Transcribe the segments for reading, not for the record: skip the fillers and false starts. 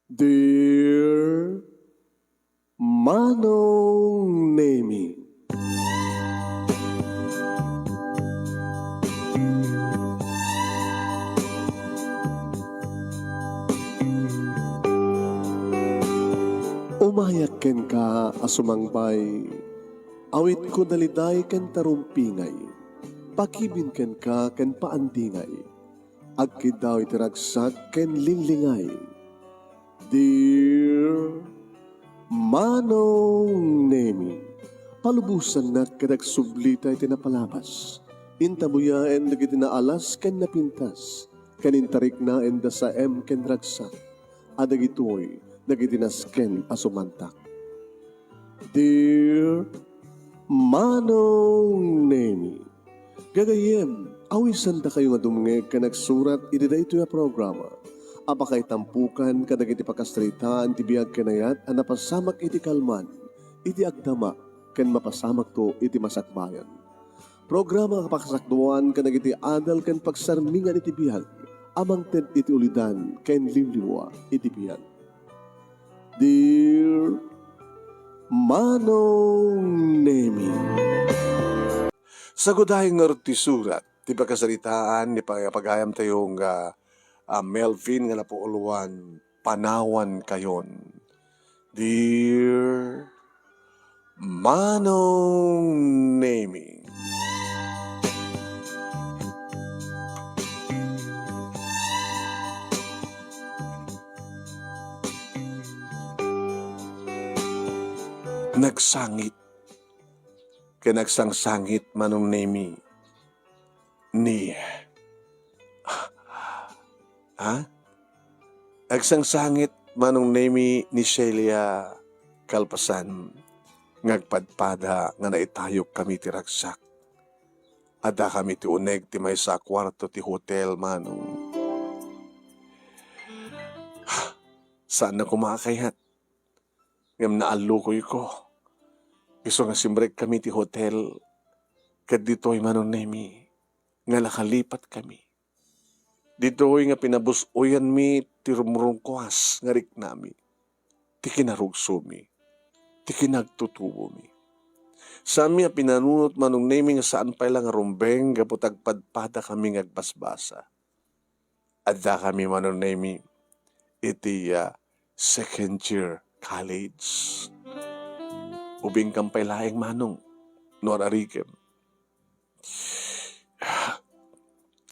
Dear Manong Nemi, umayak ken ka asumangbay, awit ko daliday ken tarumpingay, pakibin ken ka ken paandingay, agkidaw itiragsak ken linglingay. Dear Manong Nemi, palubusan na kadag sublita iti napalabas. Intabuyaen dagiti naalas ken napintas, kanintarik na enda sa ken ragsak, adagitoy dagiti nasken asumantak. Dear Manong Nemi, gagayem, awisan da kayo nga dumngeg ka nagsurat iti daytoy a programa. Apakay tampukan kadag iti pakastritaan ti biag kanayat a napasamak iti kalman, iti agdama, ken mapasamak to iti masakbayan. Programa kapakasakduan kadag iti adal ken pagsarmingan iti biag, amang ted iti ulidan ken liwliwa iti biag. Dear Manong Nemi, Sa gudahing nortisurat, ti pagkasaritaan, ni pagayam tayong Melvin nga napuuluan, panawan kayon. Dear Manong Nemi, nagsangit, kanagsang-sangit Manong Nemi, ni Agsangsangit Manong Nemi ni Celia Kalpasan, ngagpadpada nga naitayok kami ti ragsak. Ada kami ti uneg ti may sa kwarto ti hotel Manong. Saan na kumakayat? Ngam naalukoy ko. Iso nga simbrek kami ti hotel. Kad dito'y Manong Nemi, nga nakalipat kami. Dito'y nga pinabusoyan mi ti rumrungkwas nga rik nami. Ti kinarugso mi. Ti kinagtutubo mi. Sami a pinanunot Manong Nemi nga saan pa ilang rumbeng gaputag padpada kami ngagbasbasa. Adda kami Manong Nemi iti second year college. Ubing kampay laing Manong norarikem.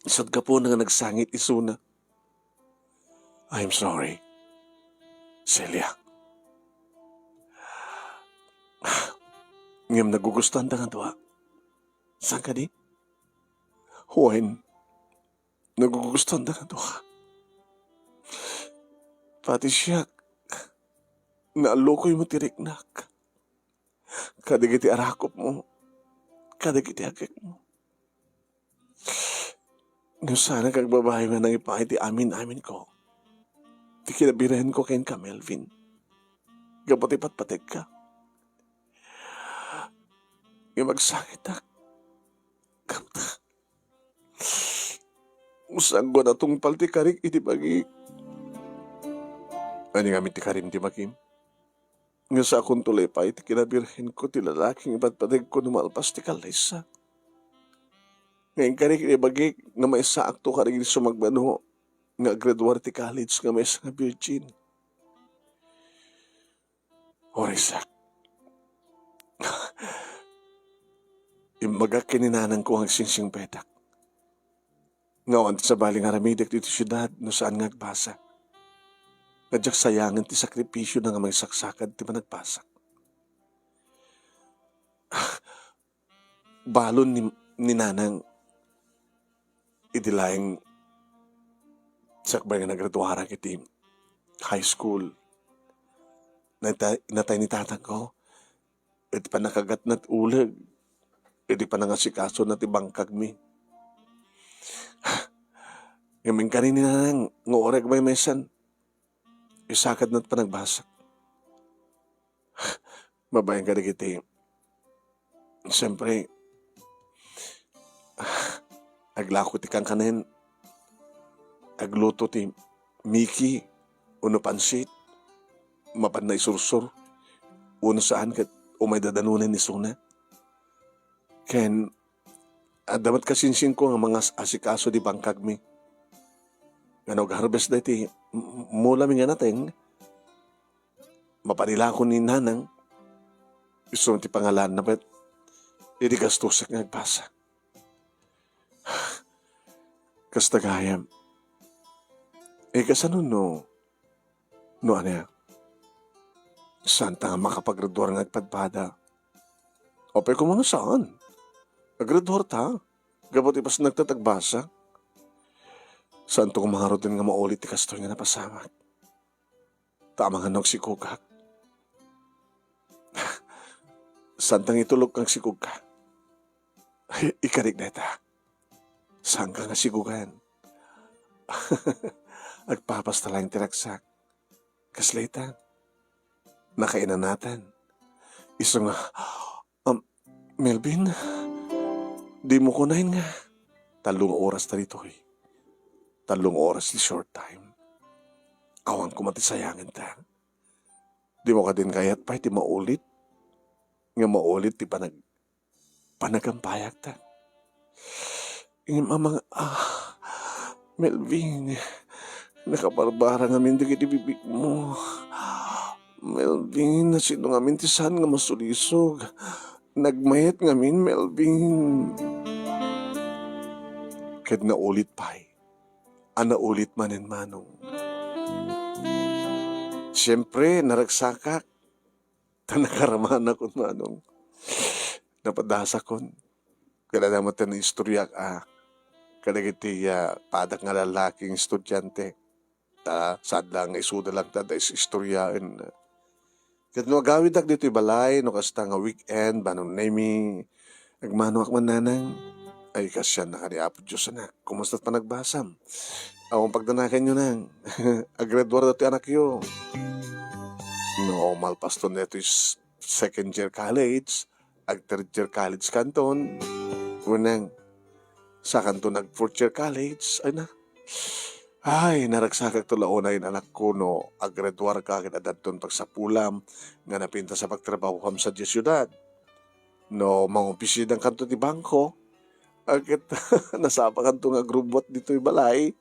Isod ka po na nga nagsangit isuna. I'm sorry, Celia. Ngam nagugustuhan ta nga doa. Saan ka di? Huwain, nagugustuhan ta nga doa. Pati siya, naalukoy mo tiriknak. Kadigiti arakop mo, kadigiti agak mo. No sana kag babae nga nang ipakiti amin ko. Ti kinabirahin ko ken ka, Melvin. Gapatipat-patig ka. Yung magsakit na. Kamta. Usang ko na tong paltikarik iti pagi. Ani nga ti karim ti makim. Nga sa akong tuloy pa iti kinabirahin ko ti lalaking ipat-patig ko numalpas ti kalaysa. Ngayon karik ibagi nga may saakto ka rin sumagbano nga graduar ti college nga may sa nga virgin. Orisak. Imbaga kininanang ko ang singsing petak. Ngawan sa baling aramidek dito syudad no saan nga agbasa. Kadyak sayangan ti sakripisyo na nga may saksakad ti managpasak. Balon ni nanang idilayang sakbay nga nagraduara kiti high school. Natay ni tatang ko, iti pa nakagat na't ulag, iti pa nangasikaso na't ibangkag mi. Ngamin ka rin ni nanang, ngoreg may mesan, isakad na't pa nagbasak. Mabayan ka rin kiti. Siyempre, aglako ti kang kanen, agluto ti Mickey, uno pansit, mapan na isursur. Uno saan kat umay dadanunan ni Suna. Ken, damat kasinsin ko nga mga asikaso di bangkag mi. Nga nag-harvest na iti, mula mi nga natin, mapanila ko ni nanang, gusto ti pangalan na ba't, hindi gastusak nga nagpasa. Kastagayam, kasano no ano ya, santa nga makapagraduar nga nagpadpada. O pa kung mga saan, agraduar ta, gabot ipas nagtatagbasa. Saan to kumangarot din nga maulit ti kastoy nga napasamak. Tama nga nagsikugak. Santang itulog kang sikugka. Ikarig na ita. Saan ka nga sigugan? Agpapas talang tiraksak. Kaslaitan. Nakainan natin. Iso nga, Melvin, di mo kunain nga. 3 oras ta dito eh. 3 oras di short time. Awan ko matisayangin ta. Di mo ka din kayat pa, di maulit. Nga maulit, di panagampayak ta. Yung mga, Melvin, nakabarbara nga min di bibig mo. Melvin, nasino nga min tisan nga masulisog. Nagmayat nga min, Melvin. Kahit naulit pa'y, naulit manin manong. Siyempre, naragsakak. Tanakaraman ako manong. Napadasa kon. Kada naman tayo na istorya kada kiti padak nga lalaking estudyante. Sad lang, isuda lang ta, istoryain. Kada magawid ak dito balay, no kasta nga weekend, banong nami, nagmano ak mananang. Ay kasya na kaniapod Diyos na. Kumusta't pa nagbasam? Awang pagdanakan nyo nang. Agraduar dito anak yo. No, malpaston na ito is second year college. Ag third year college kanton. Unang sa kanton nag fourth year college. Ay, naragsakag to launay anak ko no. Agraduar ka kinadad ton pagsapulam. Nga napinta sa pagtrabaho kam sa syudad. No, mga opisidang kanto di bangko. Agit nasapa kanto nga grubot dito balay.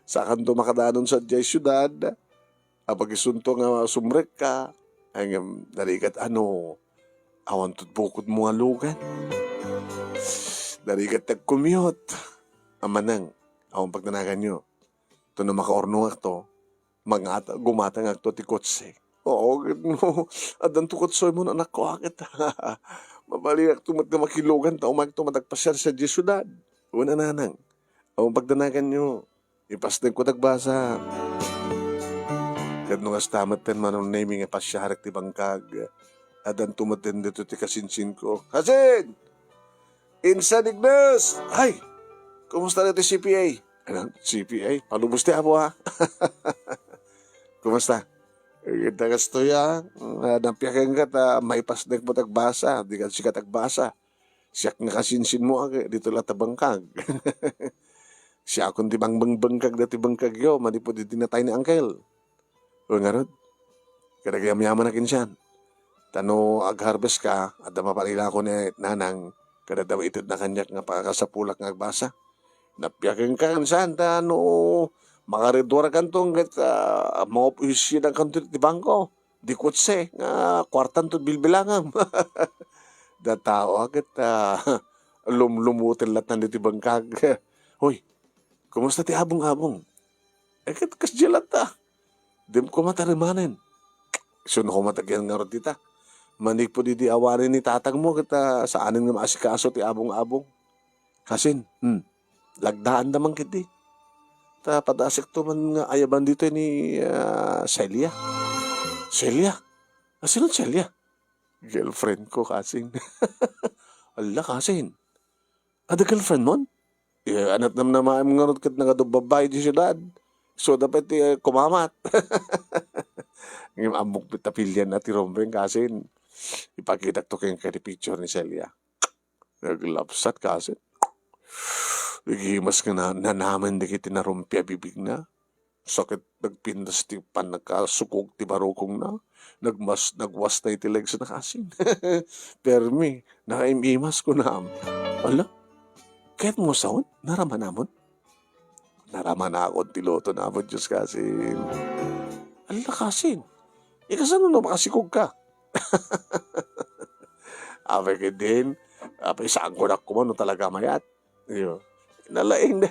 Sa kanto makadanon sa syudad. Pag isunto nga sumrek ka, ay narigat awan tot bukod mo nga lugan. Narigat nag-commute. Amanang, awan pagdanagan nyo. Ito na makaornong akto, gumatang akto ti kotse. Oo, no, adan to kotse mo na anak ko akit. Mabali akto mat nga makilugan, tao magto matagpasyar sa syudad. Una nanang, awan pagdanagan nyo, ipasdag ko tagbasa. Kad nung astamat ten manong naming pasyaharak ti bangkag. Adan tumaten dito ti kasinsin ko. Kasin! Insan Ignas! Ay! Kumusta na ti CPA? Anong CPA? Palubos ti abo ha? Kumusta? Ganda kasto ya. Nampiyakan ka ta maipasdag mo tagbasa. Di ka siya tagbasa. Siyak nga kasinsin mo dito lang ta bangkag. Siya akong di bangkag dati bangkag yo. Manipo di dinatay ni Uncle. O nga ron, kadagayam-yaman na kinsiyan. Tano ag-harvest ka, at mapanila ko ni nanang, kada daw itod na kanyak nga pakakasapulak nga agbasa. Napiyakin ka kinsiyan, tano, makaredwara kantong mga opisyon ng kanto di bangko. Di kutse, nga kwartan to bilbilangam. Datao agad, lumumutin lahat ng ditibangkag. Hoy, kumusta ti abong-abong? Kasdilat ta. Dim ko matarimanin. Sino ko matagyan nga ron tita. Manig po di awarin ni tatang mo kita saanin nga maasikaso ti abong-abong. Kasin, lagdaan naman kiti. Ta padasik to man nga ayaban dito ni Celia. Celia? Sino Celia? Girlfriend ko kasing. Ala kasing. Ada girlfriend mo? Anat naman nga ron kat nga babae di syudad. So, dapat kumamat. Ngayon, amok bitapilyan na ti Rombreng kasin. Ipakita to kayong kaya picture ni Celia. Naglapsat kasin. Nagihimas ka na naman di kita narumpia bibig na. Sakit nagpindas ti pan nagkasukog ti barukong na. Nagwas na iti legs na kasin. Permi, nakaimimas ko na. Ala, kahit mo saon, naraman namon. Naraman na ako ti loto na mo, Diyos kasin. Ala kasin, ikasano na makasikog ka? Ape ka din, ape saan ko na kumano talaga mayat. Yo. Nalaing na,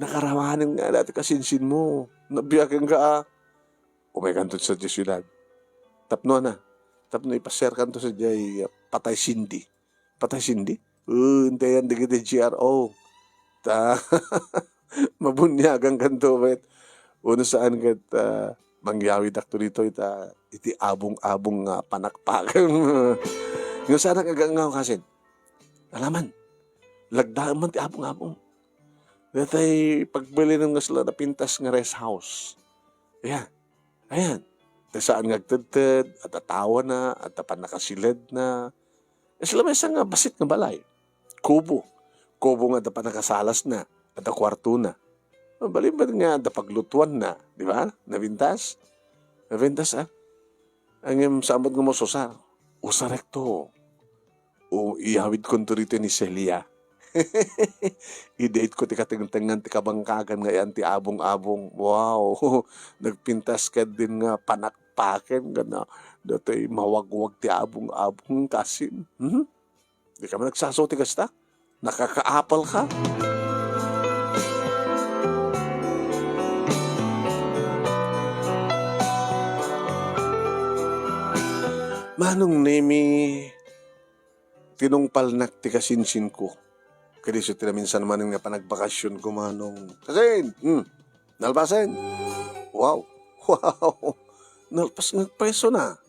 nakaramahanin nga dati kasinsin mo. Nabiyakin ka Umekan to sa Jesulat. Tapno na. Tapno ipaser kan to sa jay patay sindi. Patay sindi? Hintayan di kita GRO. Ta, mabunyagang kanto bet. Uno saan kat mangyawid akto dito iti abong-abong panakpakan. Yung sana kagangaw kasin. Alaman, lagdaan man ti abong-abong. Datay pagbili ng ngasla na pintas nga rest house. Ayan. Saan ngagtedted, at atawa na, at tapan nakasilid na. Sila may isang basit nga balay. Kubo. Kubo nga tapan nakasalas na, at kwarto na. Baliban nga paglutuan na, di ba? Nabintas. Nabintas Ang samad nga mo susar. Usarekto. O iawid ko rito ni Celia. I-date ko ti katingantingan ti kabangkagan nga yan ti abong-abong. Wow, nagpintas ka din nga panakpaken gana. Datay mawagwag ti abong-abong kasin. Di ka man nagsasoти kasta? Nakakaapal ka? Manong nemi tinungpalnak ti kasinsin ko. Kaya siya tinaminsan naman nga panagbakasyon ko manong. Kasin! Nalpasin! Wow! Wow! Nalpas ng peso na.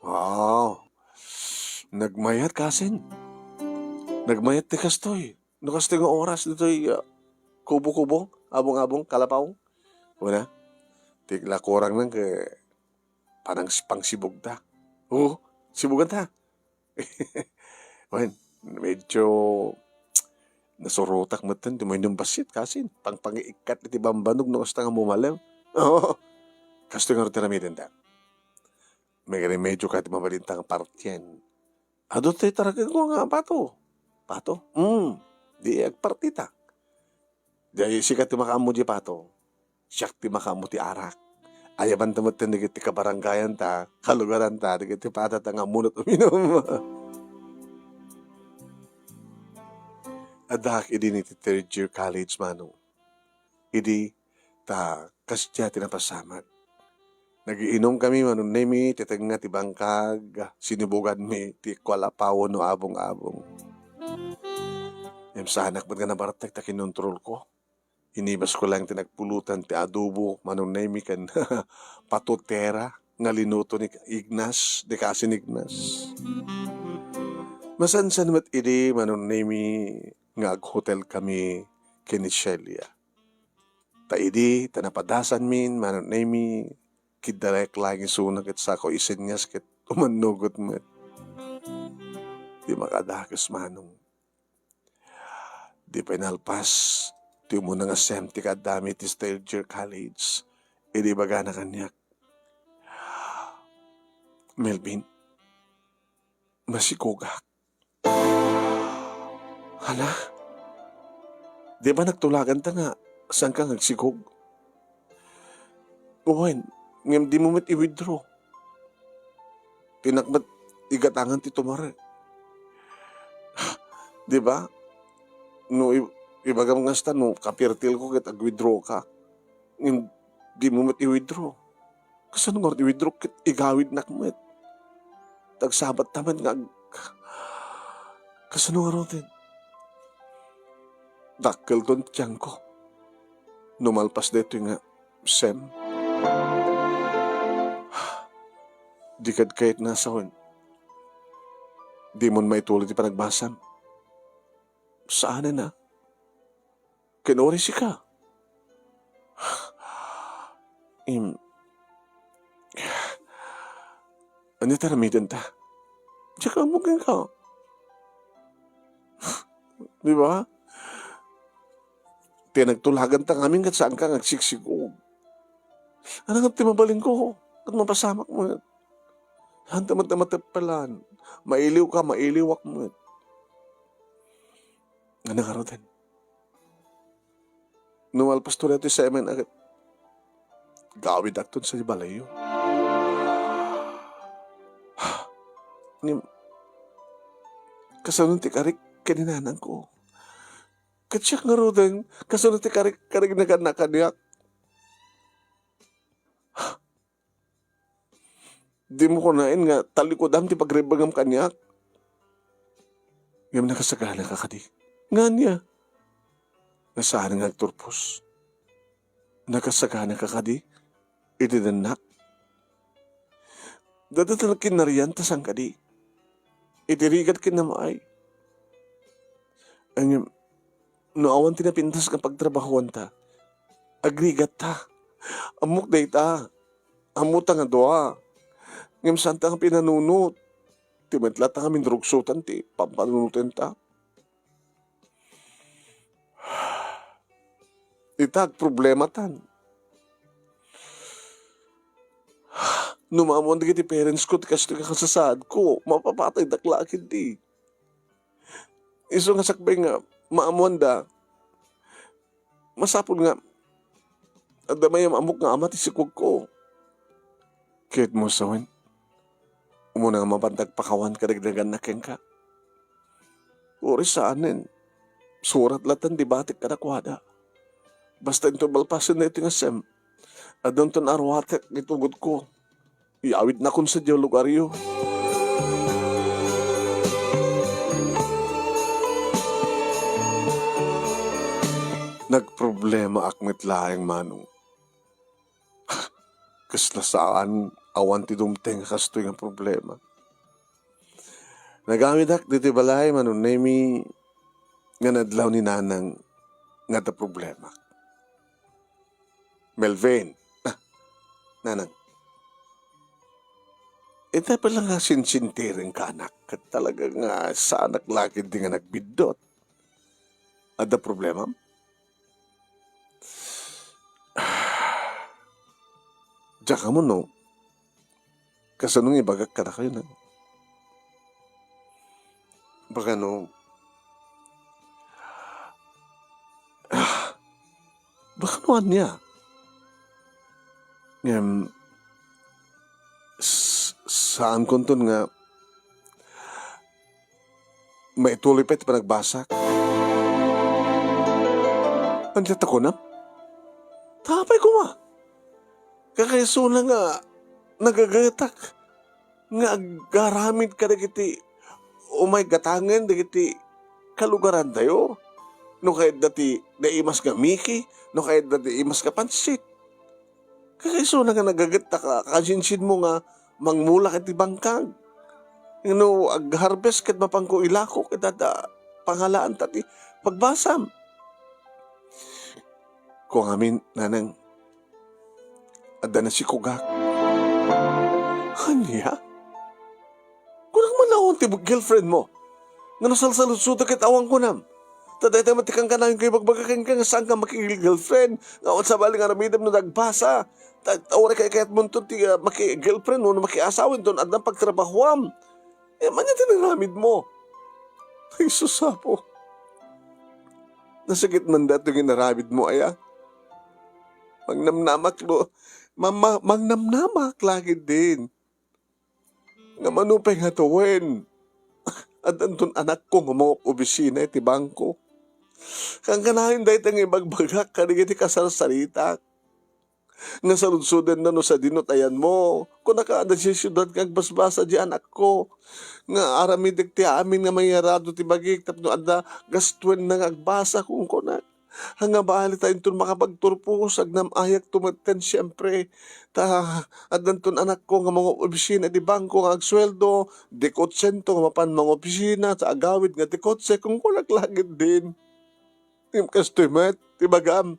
Wow! Nagmayat kasin. Nagmayat ti kastoy. Nakastoy nga oras dito'y kubo-kubo, abong-abong, kalapaw. Una, tigla korang nang panang pangsibog ta. Oo, sibugan ta. Well, medyo nasurutak mo tan, di mo yung basit kasin. Pang-pangiikat iti bambanog no kasta nga mumalaw. Oo, kasto nga rin tinamitin ta. May ganun medyo kahit mabalintang partyan. Ado tayo talaga ko nga, pato. Pato? Di agpartita. Di sikat ti makamu di pato. Siyak ti makamu ti arak. Ayaban tamot tin ti kabaranggayan ta, kalugaran ta, ti patat nga munot uminom. Adak idi ni ti third year college manong. Idi ta kasya tinapasamat. Nagiinom kami manong nemi, titag nga ti bangkag, sinibugan mi, ti kwalapawo no abong-abong. Yung sa anak ba't nga nabartag ta kinontrol ko? Inibas ko lang tinagpulutan ti adobo manong nemi kan patutera nga linuto ni Ignas, de kasin Ignas. Masansan mat idi manong nemi nga ag-hotel kami kini Celia. Ta idi, tanapadasan min manong nemi kidarek lagi sunag at sako isinyas kit umanugot met. Di makadakas manong. Di pinalpas. Di mo na nga semti ka dami ti third year college. Idi baga na kanyak. Melvin, masikugak. Hala? Di ba nagtulagan ta nga? Saan ka nagsikog? Uwan, ngam di mo met i-withdraw. Pinakbat igatangan ti tumare. Di ba? No, ibagam nga sta, no, kapirtil ko kit ag-withdraw ka. Ngam di mo met i-withdraw. Kasano nga i-withdraw kit igawid na kmet. Tagsabat taman nga kasano nga rotin. Dakkel ton tiyang ko. Numalpas dito nga, Sem. Di kad kahit nasa hon. Di mo maituloy ti panagbasam. Saan na? Kinori si ka. Ano taramidan ta? Tsaka mungkin ka. Di ba? Tinagtulagan ta ngamin kat saan ka ngagsiksigog. Ano nga timabalin ko? At mapasamak mo. Hanta matamatepalan. Mailiw ka, mailiwak mo. Ano ka rin? Numalpas to natin sa amin agad. Gawid akton sa balayo. Kasanong ti karik kaninanan ko. Katsyak nga rin, kasanong ti karik naganakaniak. Di mo kunain nga talikodam ti pagrebagam kanyak. Ngam nakasagana ka kadi. Nga niya. Nasaan nga turpos. Nakasagana ka kadi. Ididanak. Dadatan kinariyan tasang kadi. Itirigat kinamaay. Ang noawan tinapintas ng pagtrabahuan ta. Agrigat ta. Amok day ta. Amuta nga doa. Ngam santa nga pinanunot. Timetla ta nga minrugsutan ti. Pampanunutin ta. Itag problema tan. Numamon di kiti parents ko, ti kasto ka kasasaad ko, mapapatay daklakid di. Iso nga sakbay nga, maamon da, masapol nga, adamay amok nga ama ti sikog ko. Kahit mo sawin, umuna nga mapantag pakawan kadagdagan na keng ka. Uri saanin, surat latan di batik kadakwada. Basta ito balpasin na ito nga sem, adon ton arwatek itugod ko. Iawit na kun sa diyo lugaryo. Nagproblema akmet laeng manong. Kas nasaan awan ti dumteng kasto yung problema. Nagamit ak diti balay manon nemi nga nadlaw ni nanang nga ta problema. Melvin. Nanang. Ita pala nga sinsintiring ka anak. At talaga nga sa anak laki di nga nagbidot. Ada problema? Diyan ka mo no. Kasanong ibagak ka na kayo na. Baka no. Baka noan niya. Saan ko nga may tuloy pa ito pa nagbasak. Andiyan ako na? Tapay ko ma. Kakaiso na nga nagagatak. Nga garamid ka na kiti umay gatangan na kiti kalugaran tayo. No kahit dati naimas ka miki, no kahit dati imas ka pansit. Kakaiso na nga nagagatak ka, kasinsin mo nga mangmula kiti bangkag. No, ag-harvest kat mapangko ilako kita pangalaan tati pagbasam. Kung amin, nanang, ada na si Kugak. Hanya? Kung manawang tibog girlfriend mo, nga nasalsalut-suta kit awang ko nam. Taday tayo matikang ka na yung kayo magbagakin ka nga saan ka makikil-girlfriend. Nga sa baling aramidam na nagbasa. Tawari kay kaya't mo ito maki-girlfriend mo na maki-asawin doon at nang pagtrabahuam. Manya tinangamid mo. Ay susapo. Nasakit man dato yung naramid mo aya. Magnamnamak lo. Magnamnamak lagi din. Nga manupay nga tuwin. At antun anak ko nga mga opisina iti bangko. Kang kanahin dahi tang ibagbagak kanigiti kasar-sarita. Nga saludsudan na no sa dinotayan mo. Kung nakaada siya syudad kag basbasa di anak ko. Nga aramidig ti amin nga mayarado ti bagik. Tapno ada gastuen na agbasa kung kunak. Hanga baali tayo itong makapagturpos. Agnam ayak tumaten siyempre. Adan ton anak ko nga mga opisina di bangko nga agsweldo. Dekotsento nga mapan mga opisina. Sa agawid nga dekotse kung kunak langit din. Tim kastumet, tibagam.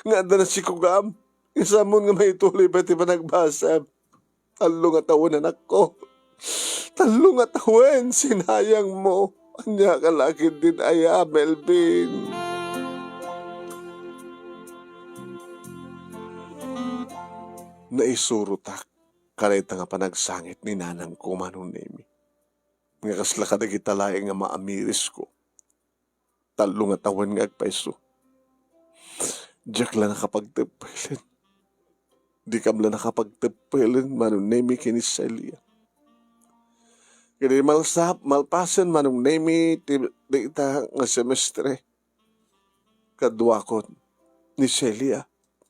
Nga ada na si Kugam. Isamon nga may tuloy pa ba nagbasa. Talo nga tawon anak ko. Talo nga tawon, sinayang mo. Anya ka laki din aya, Melvin. naisurutak kareta nga panagsangit ni nanang ko manong nemi. Nga kasla kadagitalae nga maamiris ko. Talo nga tawan nga agpaiso. Diyak la nakapagtapilin. Di kam la nakapagtapilin manong nemi kini Celia. Kini malpasan manong nemi di ita nga semestre. Kadwa ko ni Celia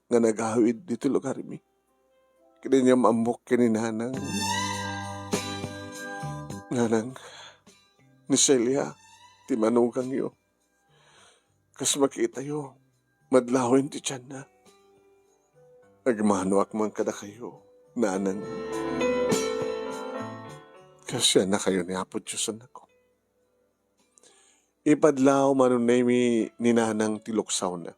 nga naghawid dito lugar mi. Kini niya maamok kini nanang. Nanang, ni Celia, ti manugang yo. Kas makita yo, madlawin ti tiyan na. Agmanuak man kada kayo, nanang. Kasya na kayo ni Apo Diyosan ako. Ipadlaw manunay mi ni nanang tiloksaw na.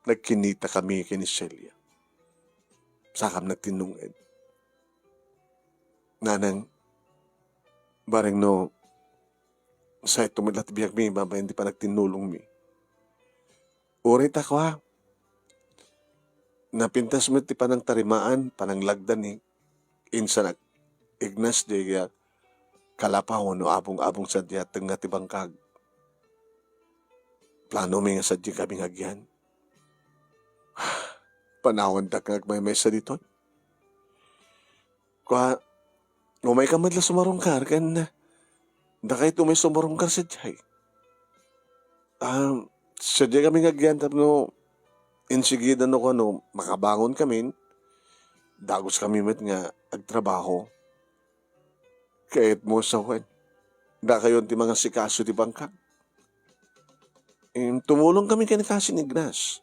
Nagkinita kami kini Celia. Sakam nagtinungin. Nanang, bareng no, sa itumilat biyak mi, baba hindi pa nagtinulong mi. Urit ako ha. Napintas mo ti panang tarimaan, panang lagdan ni insa nag ignas di kalapaw no abong-abong sadya tengah ti bangkag. Plano mi nga sadya kami ngagyan. Panahon da kag may mesa dito. Kwa, umay ka madla sumarungkar kan na. Da kahit umay sumarungkar sa jay. Sadya kami ngagyan tapno insigida no ko no makabangon kami. Dagos kami met nga agtrabaho. Kahit mo sa wen. Da kayo ti mga sikaso ti bangkag. Tumulong kami kay Kasin Ignas.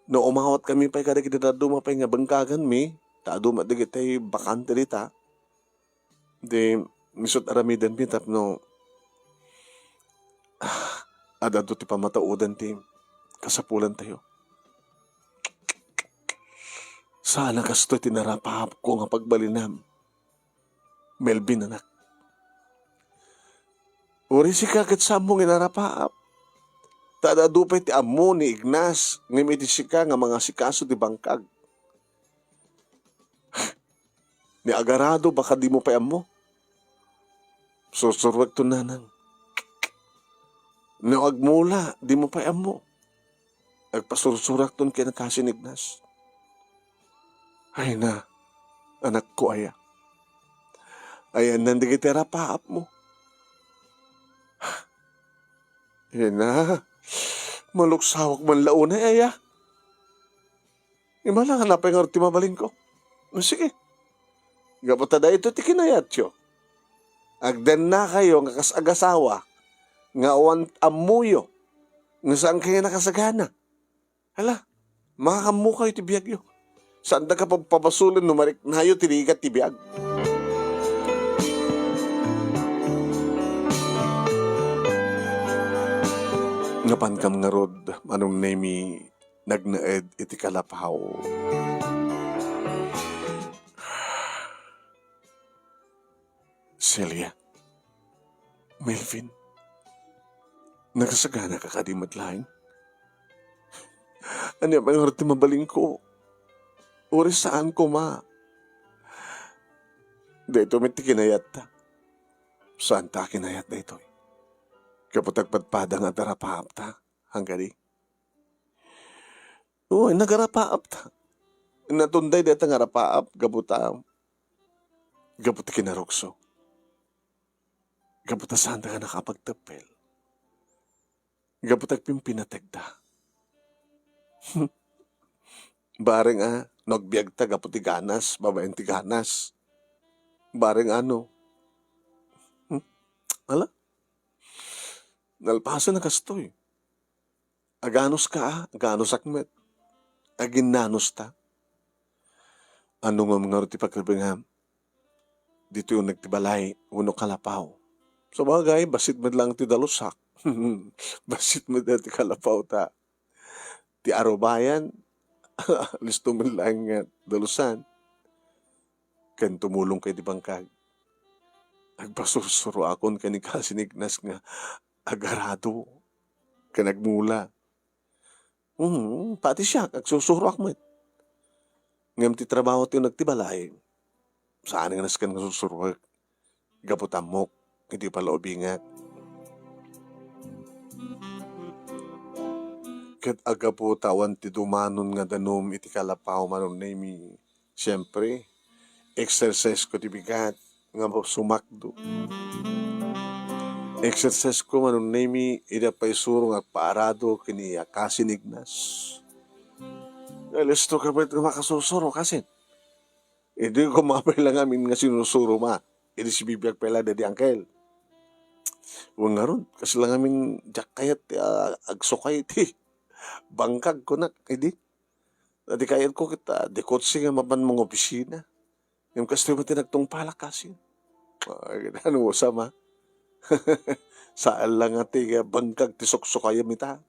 No umawat kami pa'y kada kita dumapay nga bangkagan mi, dumat di kita'y bakante dita. Di, misot aramidan mi tapno, adado ti pamataudan ti kasapulan tayo. Sana kasto tinarapahap ko nga pagbalinam. Melvin anak. Uri si kakit sa mong inarapahap. Tada dupay ti amo ni Ignas, ngimiti sika nga mga sikaso ti bangkag. Ni agarado baka di mo pa amo. Susurwag to nanang. Ni agmula, di mo pa amo. Agpasursurak ton kaya Kasin Ignas. Ay na, anak ko aya. Ayan nandigay terapaap mo. Ayan na. Maluksawak man launay, aya. Imala nga napay nga ti mabaling ko. Sige. Gaputada ito ti kinayat yo. Agdan na kayo nga kasagasawa. Nga awan amuyo. Nga saan kayo nakasagana. Hala, makakamu kayo ti biyag yo. Saan da ka pagpapasulan numarik na kayo tinigat ti biyag. Ngapan kam nga rod, manong nemi nagnaed iti kalapaw. Celia, Melvin, nagasagana ka kadimat lain? Ano yung mga mabaling ko? Uri saan ko ma? Dito may kinayat ta. Saan ta kinayat na ito? Kapag tagpadpada nga tarapaap ta, hanggang di. Oo, nagarapaap ta. Natunday dito nga rapaap, gabuta kinarokso. Gabuta saan ta ka nakapagtapel. Gabuta pimpinateg ta. Bareng nagbiag ta, gaputi ganas, babaeng ti ganas. Bareng Ala? Nalpasan na kastoy. Aganos ka aganos akmet. Aginanos ta. Ano nga mga ruti pagkabingam? Dito yung nagtibalay, uno kalapaw. So bagay, basit mo lang ti dalusak. Basit mo ti kalapaw ta. Ti arobayan, listo mo lang dalusan. Kan tumulong kay di bangkag. Agpasursuro akon kani Kasin Ignas nga agarado ka nagmula. Pati siya, agsusuro akmet. Ngam ti trabaho ti nagtibalay. Saan nga naskan nga susurwag. Gaputamok. Hindi pala ubingat. Ket aga po tawan ti dumanon nga danom iti kalapaw manon mi. Siyempre, exercise ko ti bigat nga sumakdo. Exercise ko manon mi ida pa isurong agpaarado kini kasinignas. Listo ka ba ito makasusuro kasi? Hindi ko mapailang amin nga sinusuro ma. Hindi si bibiyag pala na di angkel. Huwag nga ron. Kasi lang amin jak kayat agsukay ti. Bangkag ko na. Hindi. Di kayat ko kita. Di kotsi nga mapan mga opisina. Yung kasi ba tinagtong palakasin. Ano mo sama? Saan lang ati bangkag ti suksukayam ita.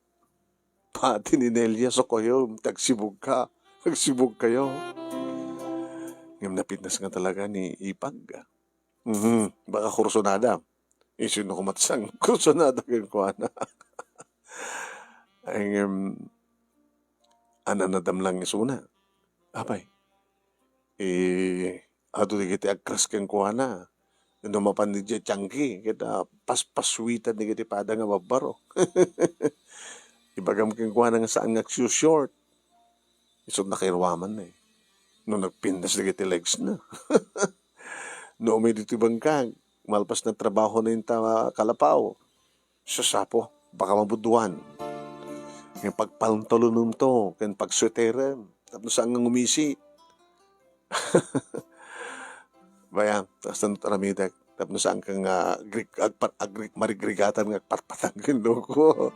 Pati ni Nelia sukayo. Tagsibog ka. Tagsibog kayo. Ngam napitnas nga talaga ni Ipag. Baka kursonada. Isin ako matsang kursonada kang kuana. Ay, ananadam lang isuna. Apay. Ato di kiti agkras kang kuana. Numapan di dya tiyangki. Kita paspaswitan di kiti pada nga babaro. Ibagam kang kuana nga saan nga short. Isod na kairwaman na eh. No nagpindas di kiti legs na. No may dito bangkag. Malpas na trabaho na yung kalapaw. Sasapo, baka mabuduan. Yung pagpalantulunum to, kaya pagsweteran. Tapos saan nga ngumisi. Bayan, tapos na taramidag. Tapos saan kang marigrigatan nga patpatang kindo ko.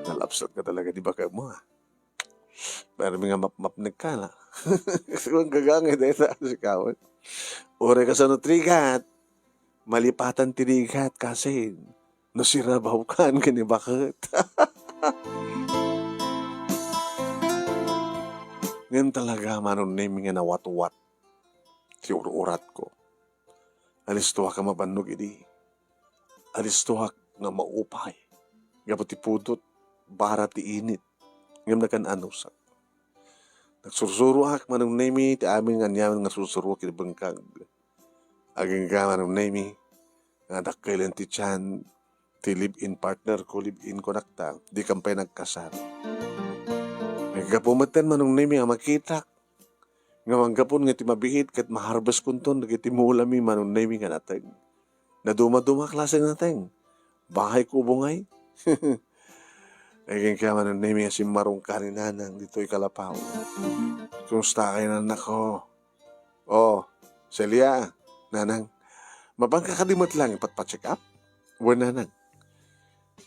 Nalapsat ka talaga, di ba kayo mo ha? Pero may nga mapnag ka na. Kasi kung gagangay dahil sa kawan. Ure ka sa nutrigat. Malipatan tinigat kasi nasirabaw kan kani bakit. Ngayon talaga manon name nga nawat-wat ti urat ko. Alistuha ka mabannog idi. Alistuha nga maupay. Gapot ti pudot bara ti init. Ngam nakan anusak. Nagsursuro ak manong name ti amin nga niyaman nga sursuro kiti bengkag. Aging gaman ng name nga dakailan ti Chan ti live-in partner ko, live-in ko nakta, di kampay nagkasal. May kapumatan man ng name nga makita. Nga manggapon nga ti mabihit kat maharbas kunton nagiti mulami man ng name nga nateng. Na duma-duma klase nateng. Bahay ko bungay. Aging kaya man ng name nga si Marong Karinanang dito'y kalapaw. Kumusta kayo na nako? Oh, Celia. Nanang, mabangka ka dimot lang ipatpa-check up? Wala nanang.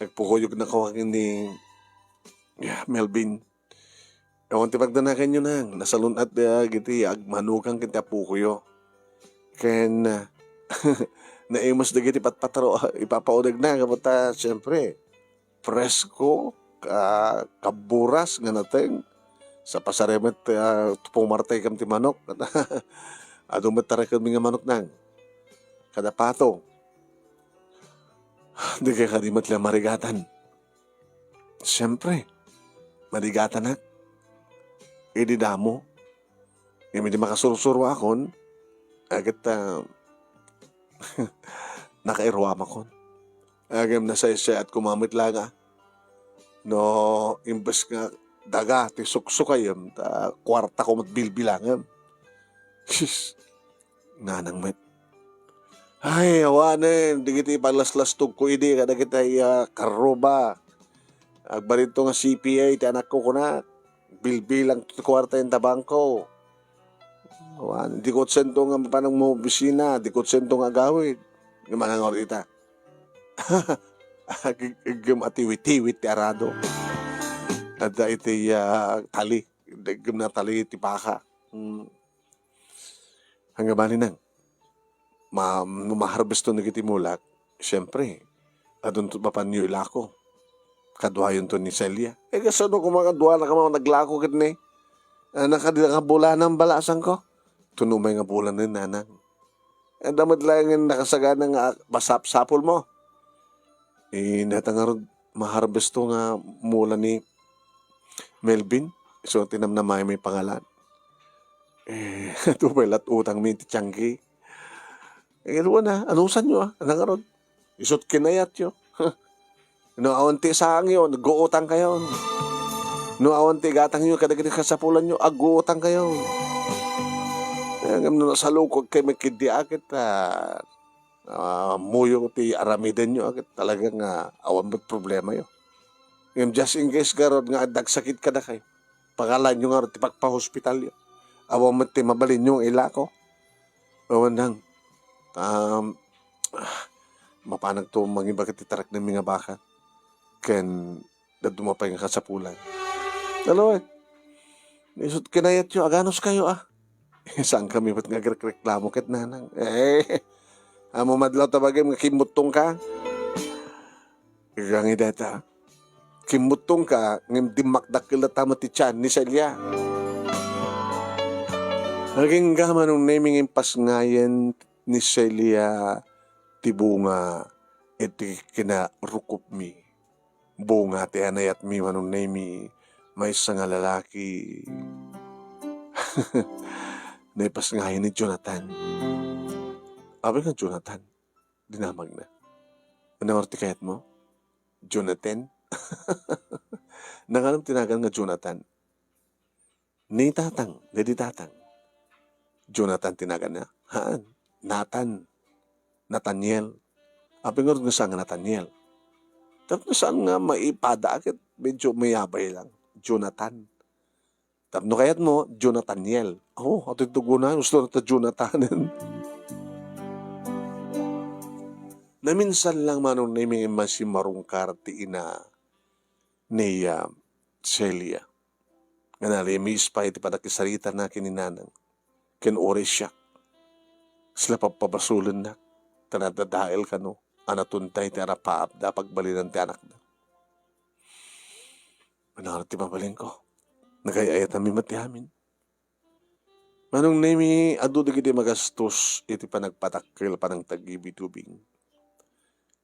Nagpukuyog na ko ni Melvin. Ewan ti pagdanakan nyo nang. Nasalun at giti agmanukang kinti apukuyo. Ken naimas na giti patpataro ipapaudag na. Kapata siyempre presko kaburas nga nateng sa pasaremet pumartay kam ti manok. Adong matarakan mga manok nang. Kada pato. Hindi kaya kadimat lang marigatan. Siyempre, marigatan na. Idi damo. Yung hindi makasurusuro akon, agad nakairwam akon. Agam na siya at kumamit lang no, imbes nga daga, ti suksukayam, kwarta ko matbilbilangam. Nanang met. Ay, awanin. Di kita ipaglaslastog ko idi. Kada kita karoba. Agbarito nga CPA. Ti anak ko kuna. Bilbilang kwarta yung tabangko. Awanin. Di ko sento nga panang mo bisina. Di ko sento nga gawid. Gamanang orita. Gam atiwit-tiwit ti arado. At iti tali. Gam na tali ti paka. Hanggang bali nang maharbesto na kiti mulak, siyempre, adun to mapanyo ilako. Kadwayon to ni Celia. Kasano kung makadwa na ka mga naglako kit ni? Nakadila ka bulan ng balasan ko. Tunumay nga bulan rin nanang. Damad lang yung nakasagana nga basap-sapol mo. Natangarod maharbesto nga mula ni Melvin. So, tinamnamay may pangalan. Ito pala utang mi ti Tiangki. Ano na, anusan nyo anang aron. Isot kinayat yo. No awan ti saang yo, nag-uutang kayo. No awan ti gatang yo, kadagiti kasapulan nyo, ag-uutang kayo. Ngam no sa lukog kay makidi akit muyo ti aramiden nyo akit talagang awan mo't problema yo. Ngam just in case garod nga dagsakit ka na kayo. Pangalan nyo nga ti pagpa-hospital yo. Awan mo't ti mabalin nyo ila ko. Awan nang mapanag to mangiba ti tarak ng mga baka. Ken dadumapay nga kasapulan. Dalawa isot kinayat yo, aganos kayo Saan kami ba't nga reklamo ket nanang? Amo madlaw tabagay mga kimutong ka. Igang idata. Kimutong ka, ngim dimakdak kila tama ti tiyan ni Celia. Naging gaman nung naming impas ngayon ni Celia ti bunga iti kinarukup mi. Bunga ti anayat mi manong nami may isang nga lalaki. Naipas ngayon ni Jonathan. Abi nga Jonathan, dinamag na. Ano ti kayat mo? Jonathan? Nangalam tinagal nga Jonathan. Ni tatang, di tatang. Jonathan tinagal na. Haan? Nathan. Nathaniel. Abi nga rin nga Nathaniel. Tapos saan nga maipada akit? Medyo mayabay lang. Jonathan. Tapos kayat mo, Jonathaniel. Ato ito guna. Gusto na ito Jonathan. Na minsan lang manong naming masimarungkar ti ina ni Celia. Nga nalimis pa iti padakisarita na kininanang. Ken ores siya. Sila papabasulan na. Tanadadael ka no. Anatuntay ti arapaap da pagbalinan ti anak na. Manang ti mabalin ko. Nagayayat namin matihamin. Manong nami adu digiti magastos iti panagpatakil panang tagibitubing.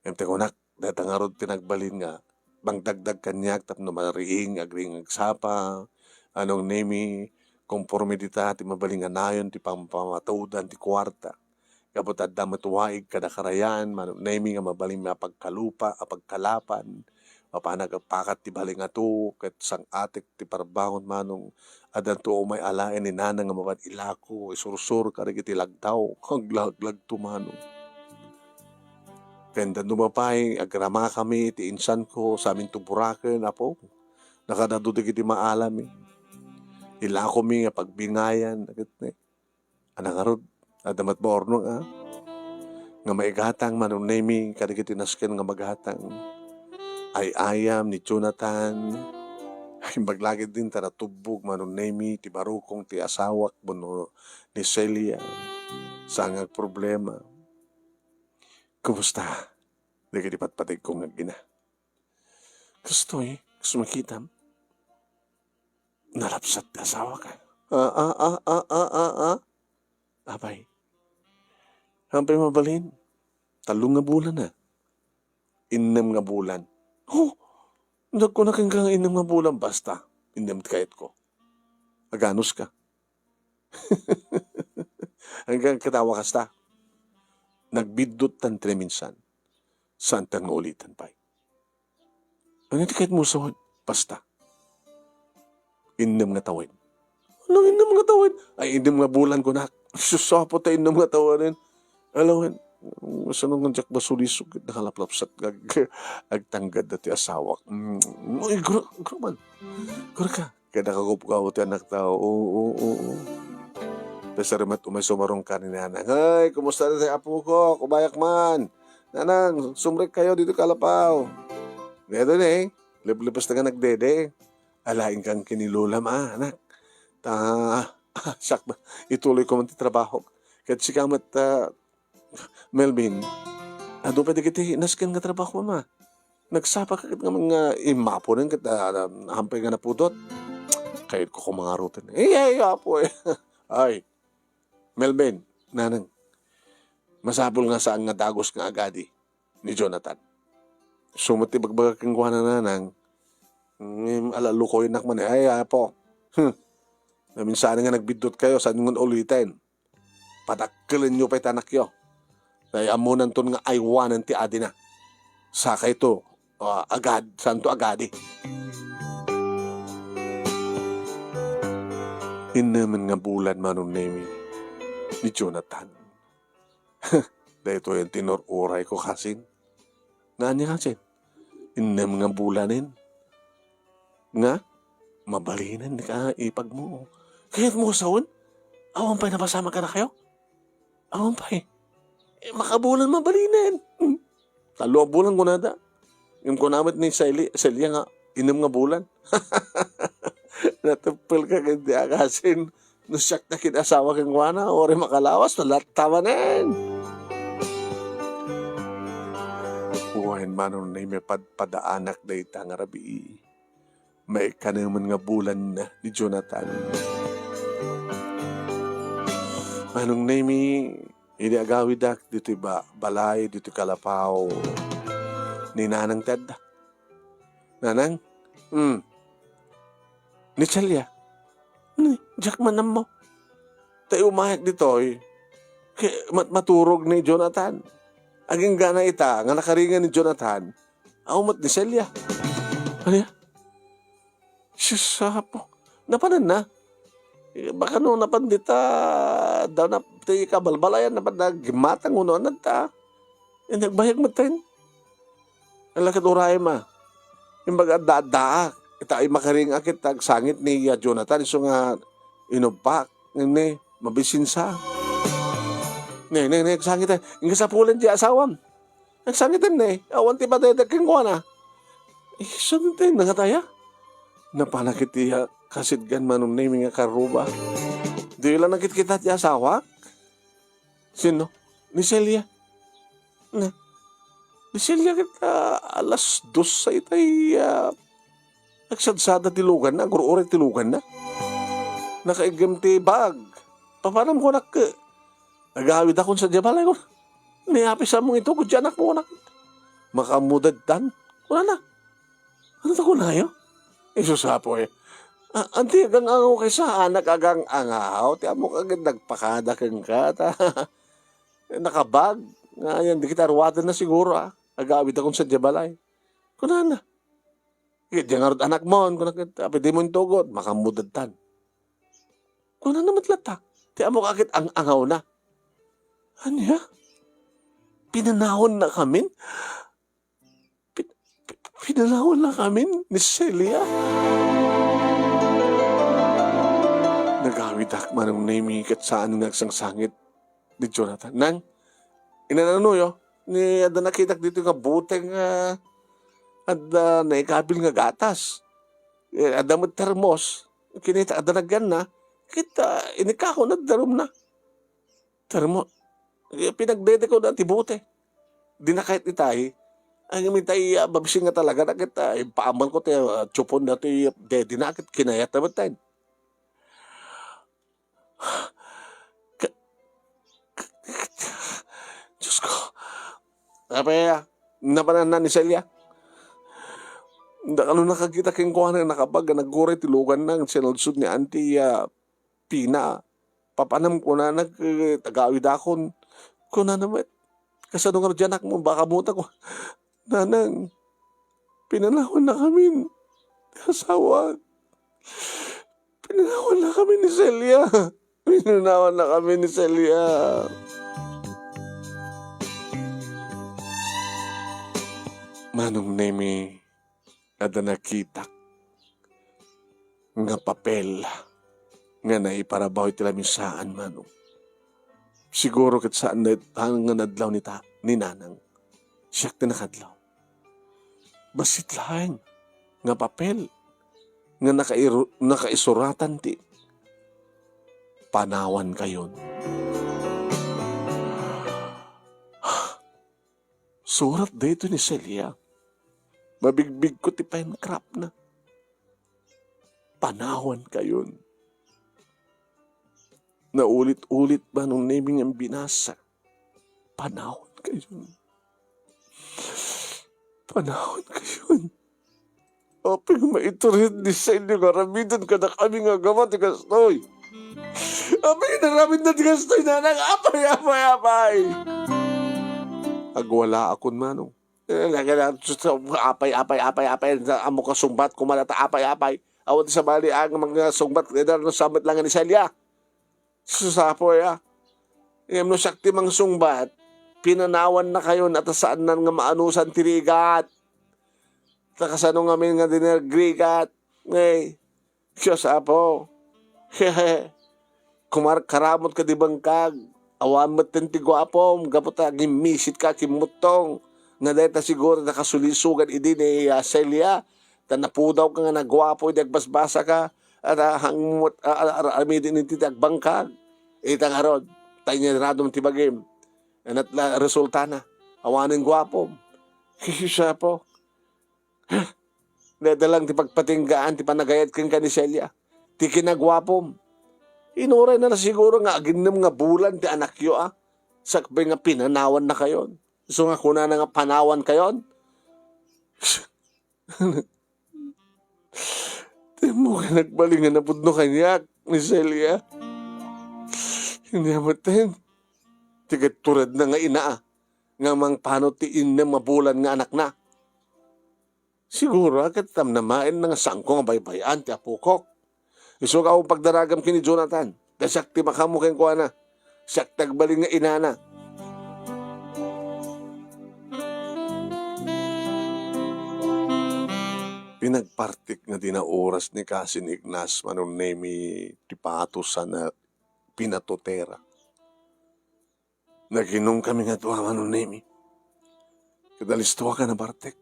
Emte kunak, datangarod tinagbalin nga, bangdagdag kanyak tapno mariing agring agsapa, anong nemi, konformidita ti mabaling anayon ti pampamatudan ti kwarta. Kapot adda matuwaig kada karayan, manong nemi nga mabaling mapagkalupa, apagkalapan, mapanagapakat ti baling ato, ket sang atik ti parbangon manong adan to may alaen ni nanang nga mapad ilako, isursur karigiti lagtaw, kaglaglag tumanong. Kenda dumapay, agrama kami, ti insan ko, sa amin tuburaken, apo. Nakadadudig iti maalam Ila ko mi nga pagbingayan, anagarod, adamat ba orno nga maigatang manong nami, kadigiti nasken nga maghatang. Ay ayam ni Jonathan, ay maglagid din taratubog manong nami, ti barukong ti asawak, buno ni Celia, sangag problema. Kumusta? Di ka patpatig kong nagina. Gusto makita. Nalapsat na asawa ka. Abay. Hampay mabalin. 3 nga bulan na. 6 nga bulan. Nag ko na kang 6 nga bulan. Basta, 6 kahit ko. Aganos ka. Hanggang katawa kasta. Nagbidot tan minsan. Saan tang ulitan pa. Ang iti kahit mo sawad, basta. 6 nga tawin. Anong 6 nga tawin? Ay, 6 nga bulan ko na. Susapo tayo 6 nga tawin. Alawan, masanong nga jak basulisog, nakalaplapsat, agtanggad na ti asawak. Ay, graman. Gra ka. Kaya nakagup-gaw ti anak tao. Oo. Pesarimat umay sumarong ka ni nanang. Ay, kumusta na tayo apo ko? Kubayak man. Nanang, sumrek kayo dito kalapaw. Dito na lipas na nga nagdede. Alain kang kinilulam anak. Sak ba? Ituloy ko man ti trabaho. Kahit si kamat, Melvin, ado pa di kiti, nasken nga trabaho ma. Nagsapa ka nga mga imapo rin kita, hampay nga napudot. Kahit ko kumangarutan. Apo Ay, Melvin, nanang, masapol nga saan nga dagos nga agadi ni Jonathan. Sumati bagbaga kang kuha na nanang, alalukoy nak man ay apo. Na minsan nga nagbidot kayo sa ngon ulitin. Padakkelin nyo pa'y tanak yo. Kaya amunan ton nga aywanan ti adi na. Saka ito, agad, santo agadi. Inaman nga bulan manong nemi ni Jonathan. Dahito yung tinururay ko kasin. Nani kasin? Inam nga bulanin. Nga, mabalinan ka ipag mo. Kaya't mo sawon? Awan pa'y napasama ka na kayo? Awan pa'y. Makabulan mabalinan. Talo bulan ko na da. Yung kunamit ni Celia nga, inam nga bulan. Natupil ka hindi akasin. Nusyak na kinasawa kang wana, ori makalawas, malatawanan. Buhayin manon na may padaanak na itang arabi. May ka naman nga bulan na ni Jonathan. Manong na ini agawidak dito ba balay, dito kalapaw. Ni Nanang Ted. Nanang? Ni Celia. Jack manam mo. Tayo umayak dito maturog ni Jonathan. Aging gana ita, nga nakaringan ni Jonathan, aumat ni Celia. Ano ya? Sisapo. Napanan na. Baka no napandita, daw na ti kabalbalayan, napanagmatang uno na ta. Nagbayag matin. Alakad uray ma. Yung baga daak. Ita ay makaring akit sangit ni Jonathan. So nga inupak. Nga mabisin sa. Nagsangit na. Nga sa pulan di asawam. Nagsangitan na awan ti patayadaking ko na. Suntin na nga taya. Napanakit tiya kasidgan manong na nga karuba. Di lang nakit kita ti asawa. Sino? Ni Celia. Ni Celia kita alas 2 sa itay nagsadsada tilugan na, guru-uri tilugan na. Nakaigam ti bag. Papanam ko nagawid akong sa jabalay ko. Niyapis among ito, kudya anak mo anak. Makamudad tan. Wala na. Ano ta ko na yun? Isusapo Anti agang angaw kay sa anak agang angaw. Ti amo kagad nagpakada kang ka. Nakabag. Ngayon, di kita ruwadan na siguro agawid akong sa jabalay. Kuna na. Diyan nga anak mo, pwede mo yung tugod, makamudad-tan. Kung na naman lata, ti amo kakit ang angaw na. Anya? Pinanahon na kami? Pinanahon na kami ni Celia? Nagawid manong naimikat saan nagsangsangit ni Jonathan. Nang, inananuyo, ni ada nakita dito nga buteng at naikabil nga gatas. Ada mo termos. Kinita, ada nagyan na. Kita, inikako na, darom na. Termo. Pinagdede ko na tibute. Di na kahit itay. Ang imitay, babising nga talaga na kita. Paamal ko tayo, chupon na tayo, dede na kit kinayat naman tayo. Diyos ko. Napaya, napanan na ni Celia. Ano nakakita kong kuha na nakapag nagguray tilugan ng sinalusod ni Auntie Pina. Papanam ko na nagtagawid akon. Kung na naman, kasano nga dyan mo, baka muta ko. Nanang, pinanahon na kami. Asawa. Pinanahon na kami ni Celia. Pinanahon na kami ni Celia. Manong Nemi, ada nakita nga papel nga naiparabaw iti lamisaan manong. Siguro kat saan na nga nadlaw ni Nanang. Siyak na nakadlaw. Basit lang nga papel nga nakaisuratan ti panawan kayon. Surat dito ni Celia. Mabigbig ko ti painkrap na. Panawan kayon. Naulit-ulit ba nung naming ang binasa? Panawan kayon. Panahon kayon. Aping maiturid ni sa inyo nga ramidan ka na kami nga gama ti kastoy. Aping naramid na ti kastoy na apay. Agwala akon manong. Apay. Amo ka sumbat kumalata apay. Awat sa bali ang mga sumbat kaya no sabat lang ni Celia. Susapoy Ngam no sakti mang sumbat. Pinanawan na kayo at saan nan nga maanusan tirigat. Takasano nga min nga dinergrigat. Ngay, Diyos apo. Karamot ka di bangkag. Awan mo tintigo apom. Gapot gimisit ka kimutong. Nga dahil ta siguro nakasulisugan idi ni Celia. Ta napudaw ka nga nagwapo. Dagbasbasa ka. At hangmot. Aramidin iti dagbangkag. Ita nga rod. Tayo niya radom tibagim. At resulta na, awanin gwapom. Siya po. Nadalang ti pagpatinggaan, ti panagayat kang ni Celia. Ti kinagwapom. Inuray na siguro nga aginam nga bulan ti anak yo Sakbay nga pinanawan na kayon. So nga kuna na nga panawan kayon. Ti mo ka nagbalingan na pudno kanyak ni Celia. Hindi amatin. Tigat turad na nga ina nga mang paano tiin na mabulan nga anak na. Siguro agad tam namain na nga sangko nga baybayan ti apukok. Iso ka akong pagdaragam kini Jonathan. Dasak ti makamukeng ko na. Siyak tagbaling nga ina na. Pinagpartik nga dinaoras ni Kasin Ignas manon nemi ti patusan na pinatotera. Naginom kami nga tuwa manon nemi. Kadalistuwa ka na Bartek.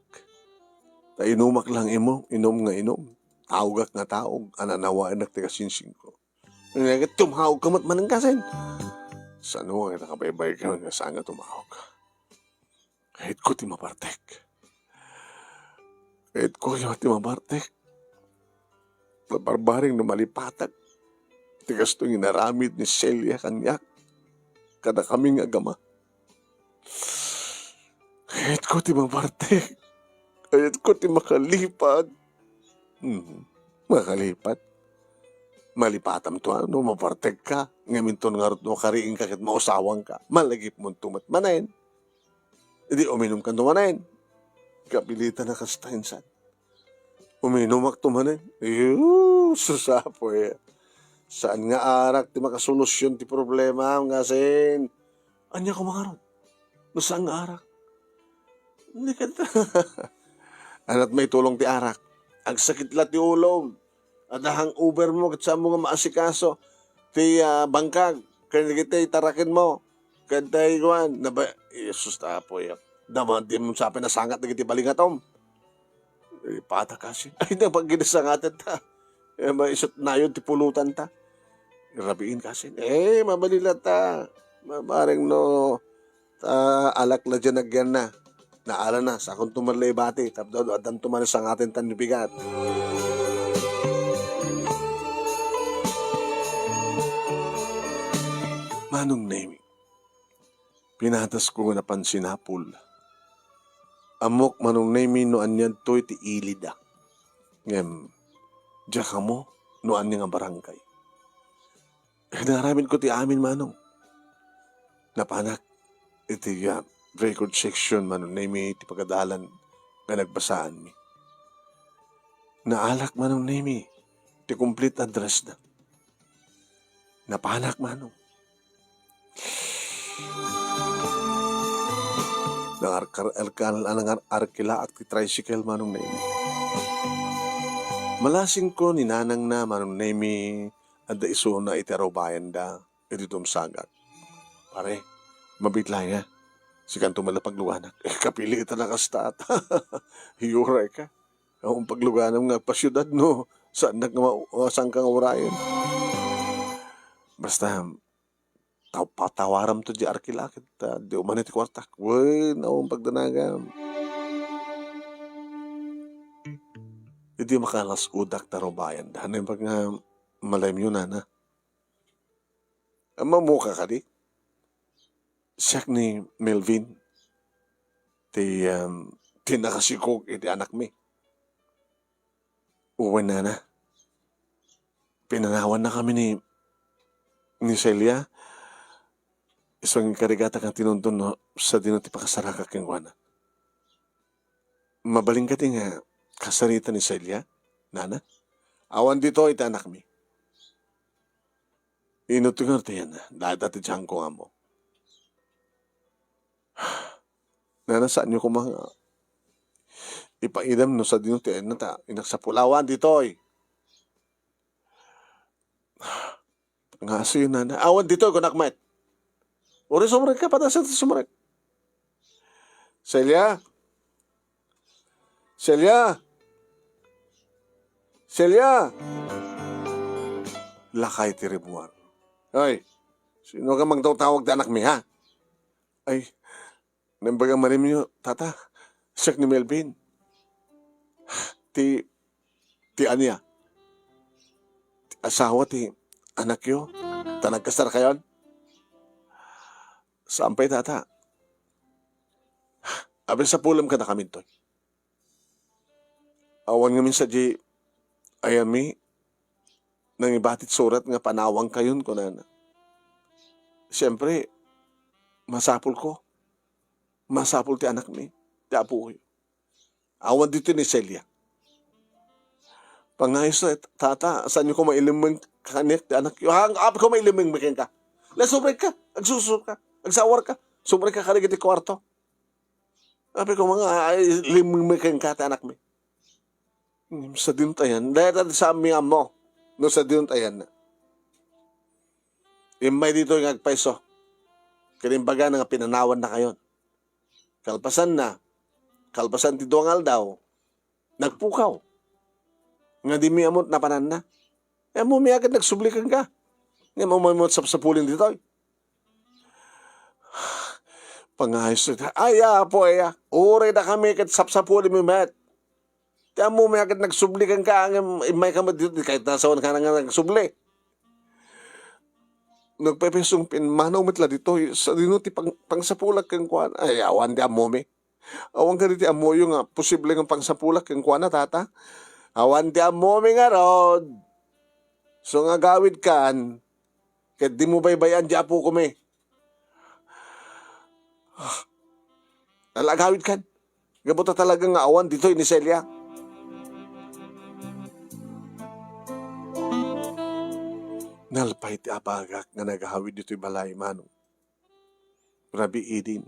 Ta inumak lang imo, inom nga inom. Taugak nga taog, ananawaan nagtiga sinsing ko. Ngagat tumahog ka manang kasin. Sano nga nakabaybay ka nga saan nga tumahog ka. Kahit ko ti mabartek. Kahit ko yung ti mabartek. Nabarbaring na malipatag. Tigas itong inaramid ni Celia kanyak. Kada kaming agama. Kahit ko ti mabartek. Kahit ko ti makalipad. Makalipat. Malipatam to ano, mabartek ka. Ngamin to nga rin mo kariing kakit mausawang ka. Malagip mo tumat manayin. Hindi uminom ka tumanayin. Kapilitan na kastahin san. Uminom ak tumanayin. Susapo Saan nga arak ti makasolusyon ti problema nga sin? Anya ko mga ron? No saan nga arak? Hindi ka Anat may tulong ti arak. Ang sakit la ti ulog. At ahang Uber mo kat saan mo nga maasikaso. Ti bangkag. Kaya kita itarakin mo. Kantay guan. Jesus tapo Daman di mo sa pinasangat na kiti balingatom. Pata kasi. Ay na pag ginasangatan ta. Maisot na yun ti pulutan ta. Rabiin kasi. Mabalila ta. Mabareng no. Alak na dyan nagyan na. Naala na. Sa akong tumalay bati. Tapos adam tumalas ang atin tanibigat. Manong name. Pinatas ko na pansinapul. Amok manong name no anyan to'y ti ilida. Ngem. Diya ka mo no anya nga barangay. Naramin ko ti amin manong. Napanak iti record section manong name ti pagadalan nga nagbasaan mi. Naalak manong name ti complete address na. Napanak manong. Nangar arkila at ti tricycle manong name. Malasing ko ni nanang na manong name at iso na itero bayan da iti sagat. Pare, mabitla nga. Sikan tumalapag luwanak. Kapili ita na kastat. Hiyuray ka. Ang pagluganam nga pasyudad no. Saan kang urayan. Basta, patawaram to di arkilakit. Di umanit kwartak. Uy, naong pagdanagam. Hindi makalas udak taro bayan. Hanay pag nga malayam yun na. Mamuka ka di. Siyak ni Melvin. Ti nakasikog iti anak mi. Uwan na. Pinanawan na kami ni Celia. Isang karigata kang tinuntun no, sa dinuti pakasaraka keng wana. Mabaling ka nga kasarita ni Celia, nana. Awan dito iti anak mi. Inutungar ti yan, dati dyan ko nga mo. Nana, saan nyo kumang ipaidam no sa dinuti na ta, inaksapulawan dito eh. Nga siyo nana, awan dito kunakmet. Uri sumrek ka, patasan sa sumrek. Celia? Celia? Celia? Lakay ti ribuan. Ay, sino ka magtawag na anak mi, ha? Ay, nambagang marim nyo, tata, siyak ni Melvin. Ti Anya. Ti asawa ti anak yo. Tanagkasar kayon? Sampay, tata. Abin sa pulam ka na kami to. Awan ngamin sa di, ayan mi, nang ibatit surat nga panawang kayon ko na. Siyempre, masapul ko. Masapul ti anak mi. Ti apo ko. Awan dito ni Celia. Pangayos na, tata, saan nyo ko mailimang kanik ti anak yo? Hang up ko mailimang makin ka. Lasubrik ka, agsusur ka, agsawar ka, subrik ka kaligit ti kwarto. Sabi ko mga limang makin ka ti anak mi. Sa dinutayan, dahil sa aming amo, no sa dinutayan na. Imay dito yung agpaiso. Kinimbaga nga pinanawan na kayon. Kalpasan na, kalpasan ti duangal daw, nagpukaw. Nga di mi amot na panan na. E mo mi agad nagsublikan ka. Nga mo may amot sapsapulin dito. Pangayos na, ay po ay, uri na kami kat sapsapulin mi met. Kaya mo may agad nagsublikan ka, may kamad dito, kahit nasawan ka na nga nagsubli. Nagpepesong pinmanaw mitla dito, sa dinuti pangsapulak kang kuwan. Ay, awan di amo mi. Awan ka dito amo yung posible ng pangsapulak kang kuwan na tata. Awan di amo mi nga rod. So nga gawid kan, kahit di mo baybayan di apo kumi. Alagawid kan. Gabuta talaga nga awan dito ni Celia. Nalpay ti apagak nga nagahawid dito'y balay manong. Rabi idin.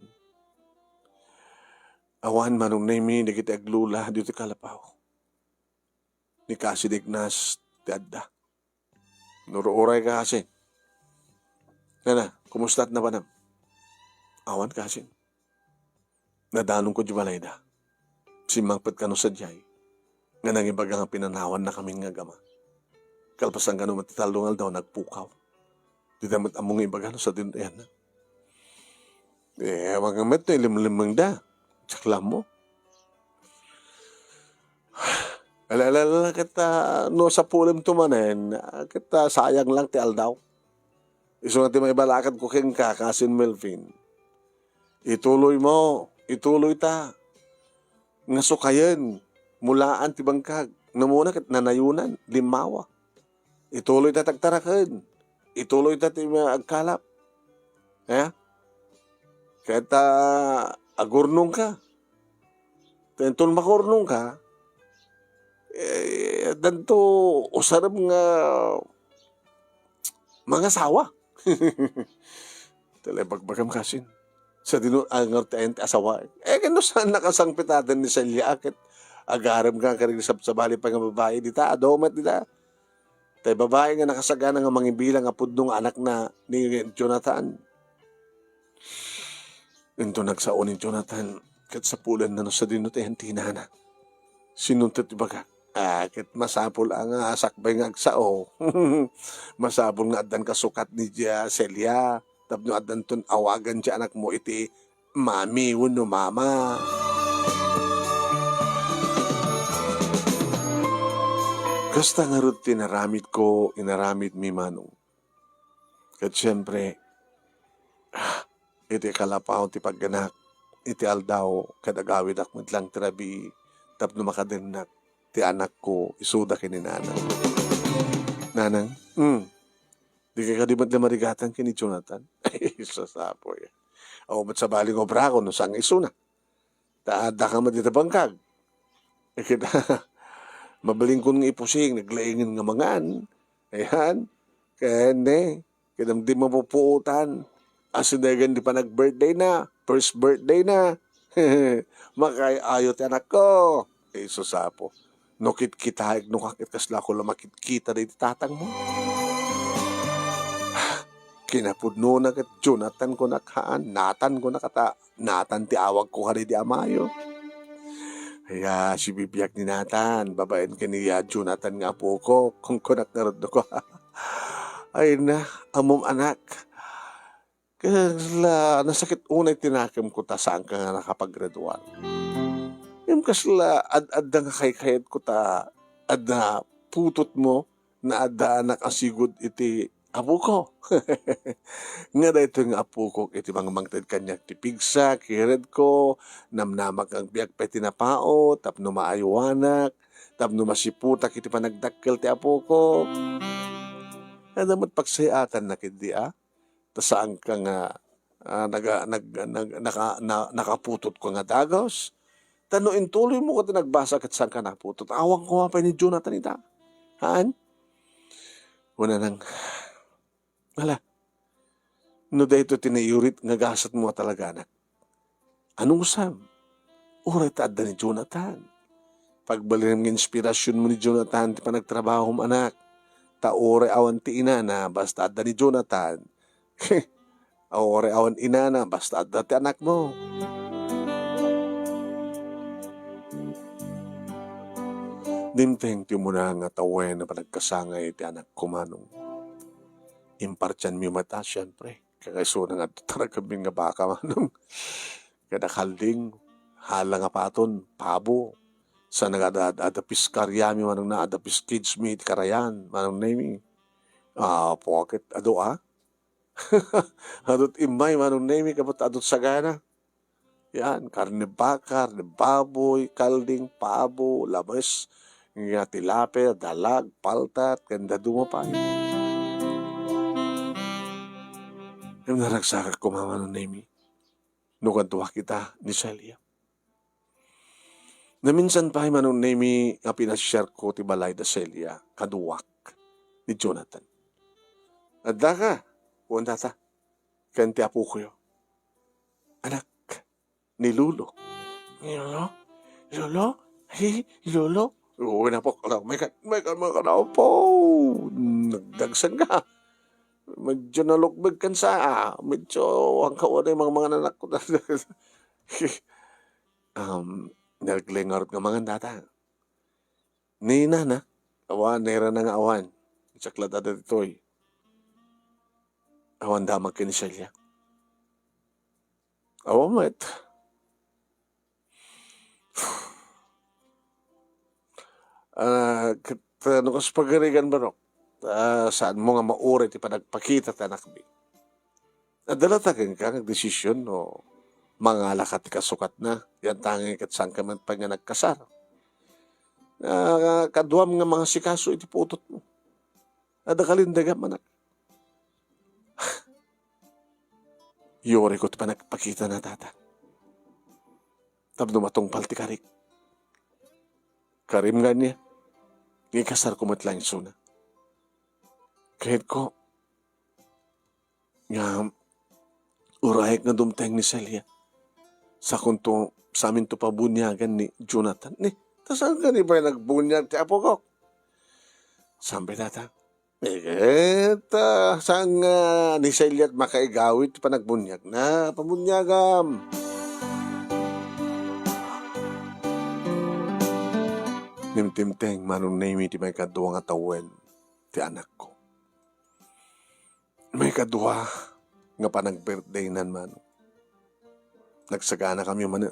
Awan manong na imi nagiti aglula dito'y kalapaw. Ni kasi dignas ti adda. Nuruuray ka kasi. Nana, kumusta't na ba nam? Awan kasi. Nadanong ko di balay da. Simangpat ka no sa diyay. Nga nangibaga nga pinanawan na kaming nga gama. Kalpasan ka no matitalungal daw, nagpukaw. Di damat among ibagano sa dindayan na. Mga met na ilimlimang da. Tsaklam mo. Alalala kita no sa pulim tumanen, kita sayang lang ti aldaw. Iso nga ti may balakad ko king kakasin Melvin. Ituloy mo, ituloy ta. Nga sukayan, mulaan ti bangkag. Namuna kat nanayunan, limawa. Ituloy ta tagtarakan. Ituloy ta ti agkalap. Kahit agurnong ka. Tentol makurnong ka. Danto usarap nga mga sawa. Talabagbagam kasin. Sa dinuangar ti asawa. Kano saan nakasangpitadan ni Celia akit agaram ka karig sa bali pa nga babae dita. Adomat dita. Tay babae nga nakasagana nga mangibilang nga pudnong anak na ni Jonathan. Ito nagsaon ni Jonathan kat sa pulan na no sa dinutayan tinana. Sinuntot baga. Kat masapol ang sakbay nga agsao. Masapol nga adan kasukat ni Celia. Tapno adan ton awagan siya anak mo iti mami uno mama. Kasta nga rin tinaramid ko, inaramid mi manong. Kat siyempre, iti kalapaw ti pagganak, iti aldaw, kadagawid akmit lang tirabi, tapno makadinak, ti anak ko isuda kini nanang. Nanang, di ka kadimat na marigatan kini Jonathan. Ay, sasapo ya. O, ba't sa baling obra ko, no sang iso na. Taada ka matita bangkag. E kita, mabaling ko ng ipusing, naglaingin nga mangan. Ayan, kaya ne, kaya di mapupuutan. Asinagan di pa nag-birthday na, first birthday na. Makay-ayot anak ko. Eh, sasapo. Nukit kita, no kakit kasla ko lang makikita rin tatang mo. Kinapudno na kat Jonathan ko nakhaan, Nathan ko nakata, Nathan ti awag ko kari di amayo. Kaya si bibiyak ni Nathan, babaen ka ni Jonathan nga po ko, kung kunak na rin ko. Ay na, amom anak. Kasla, nasakit unay tinakam ko ta saan ka nga nakapag-graduate. Yung kasla, ad-ad nga kay-kayat ko ta, ad na putot mo, na ad anak asigod iti apo ko. Nga da ito nga apo ko, iti mga mangtad kanyak ti pigsa, kired ko, namnamak ang biyak pa tinapao, tapno maayuanak, tapno masiputak iti panagdakkel ti apo ko. Adamat pagsayatan na kidi ta saan ka nga nakaputot ko nga dagos. Tano intuloy mo ko nagbasa kat saan ka naputot. Awang ko nga pa ni Jonathan ita. Haan? Una nang, wala. No da ito tinayurit nga gasat mo talaga anak. Anong usam? Uray taadda ni Jonathan. Pagbalim ng inspirasyon mo ni Jonathan ti panagtrabaho mo anak. Taore awan ti ina na basta adda ni Jonathan. Taore awan ina na basta adda ti anak mo. Dimteng ti mo na nga tawen na panagkasangay ti anak ko manong. Impartyan mi mata siyempre. Kagaiso na nga tarakabing nga baka manong. Kadakalding hala nga paton, pabo. Sa nagadapis karyami manong na adapis kids mi iti karayan manong nami. Pocket ado adot imay manong nami kapot adot sagana. Yan, karne baka, karne baboy, kalding, pabo, labas, nga tilapia, dalag, paltat, ganda dumapay. Yung naragsakak ko mama ng nami. Nukantuwa kita ni Celia. Na minsan pa manong nami nga pinashare ko ti balay da Celia, kaduwak ni Jonathan. Adda ka, wanda ta, kanti apo ko yo. Anak, ni Lulo. Lolo? Lolo? Hey, Lolo? Oo na po, may ka na po. Nagdagsan ka. Medyo nalukbag kan sa, medyo ang kawan ay mga nanak ko. Naglingarot nga mga data. Ni nana, awan, nera na nga awan. Saklat ada ditoy. Awan damag kiniselya. Awan met. Ano kas pagarigan ba no? Saan mo nga maure ti panagpakita tanak bi. Adala tagang ka desisyon no mga lakat kasukat na yan tangi kat saan ka man pa nga nagkasar. Kaduam nga mga sikaso iti putot mo. Ada kalindaga manak. Yore ko ti panagpakita na tata. Tapno matong palti karik. Karim nga niya. Ngikasar ko matlang suna. Kahit ko, nga, urayek nga dumteng ni Celia. Sa kunto, sa amin to pabunyagan ni Jonathan. Tasang ka ni ba nagbunyag ti apo ko? Sampai nata. Saan nga ni Celia at makaigawit pa nagbunyag na pabunyagam. Nimtimteng manong nami ti may kadwa nga tawen ti anak ko. May kadwa nga pa nag-birthday nan man. Nagsagana kami man